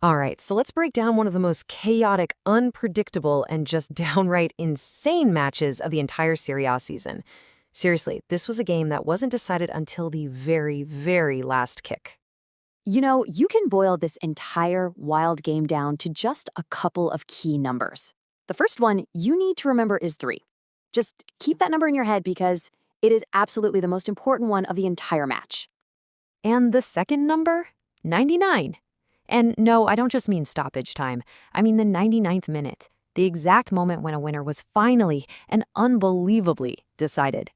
All right, so let's break down one of the most chaotic, unpredictable, and just downright insane matches of the entire Serie A season. Seriously, this was a game that wasn't decided until the very, very last kick. You can boil this entire wild game down to just a couple of key numbers. The first one you need to remember is 3. Just keep that number in your head because it is absolutely the most important one of the entire match. And the second number? 99. And no, I don't just mean stoppage time. I mean the 99th minute, the exact moment when a winner was finally and unbelievably decided.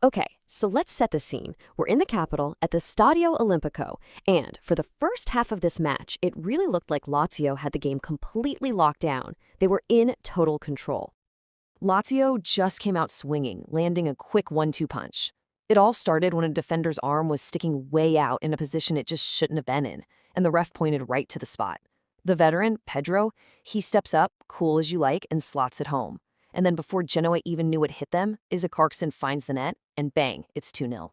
Okay, so let's set the scene. We're in the capital at the Stadio Olimpico, and for the first half of this match, it really looked like Lazio had the game completely locked down. They were in total control. Lazio just came out swinging, landing a quick 1-2 punch. It all started when a defender's arm was sticking way out in a position it just shouldn't have been in, and the ref pointed right to the spot. The veteran, Pedro, he steps up, cool as you like, and slots it home. And then before Genoa even knew it hit them, Isaac Clarkson finds the net, and bang, it's 2-0.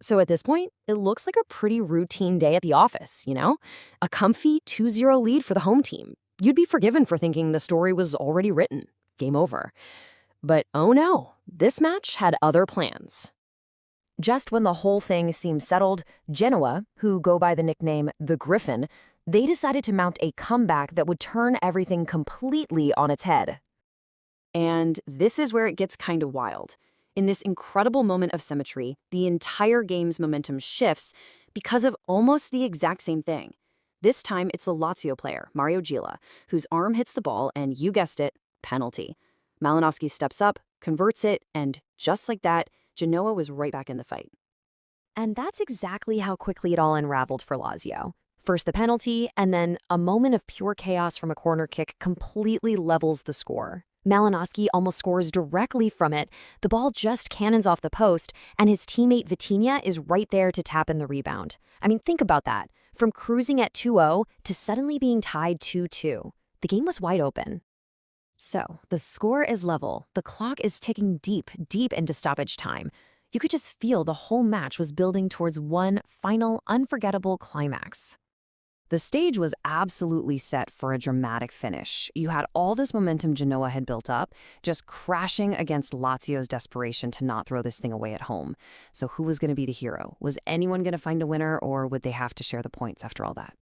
So at this point, it looks like a pretty routine day at the office, you know? A comfy 2-0 lead for the home team. You'd be forgiven for thinking the story was already written. Game over. But oh no, this match had other plans. Just when the whole thing seemed settled, Genoa, who go by the nickname the Griffin, they decided to mount a comeback that would turn everything completely on its head. And this is where it gets kind of wild. In this incredible moment of symmetry, the entire game's momentum shifts because of almost the exact same thing. This time, it's a Lazio player, Mario Gila, whose arm hits the ball and, you guessed it, penalty. Malinowski steps up, converts it, and just like that, Genoa was right back in the fight. And that's exactly how quickly it all unraveled for Lazio. First the penalty, and then a moment of pure chaos from a corner kick completely levels the score. Malinowski almost scores directly from it, the ball just cannons off the post, and his teammate Vitinha is right there to tap in the rebound. I mean, think about that. From cruising at 2-0 to suddenly being tied 2-2. The game was wide open. So, the score is level, the clock is ticking deep, deep into stoppage time. You could just feel the whole match was building towards one final, unforgettable climax. The stage was absolutely set for a dramatic finish. You had all this momentum Genoa had built up, just crashing against Lazio's desperation to not throw this thing away at home. So who was going to be the hero? Was anyone going to find a winner, or would they have to share the points after all that?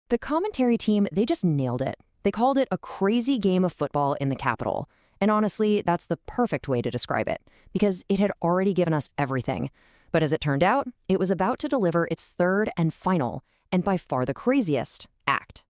The commentary team, they just nailed it. They called it a crazy game of football in the capital. And honestly, that's the perfect way to describe it, because it had already given us everything. But as it turned out, it was about to deliver its third and final, and by far the craziest, act.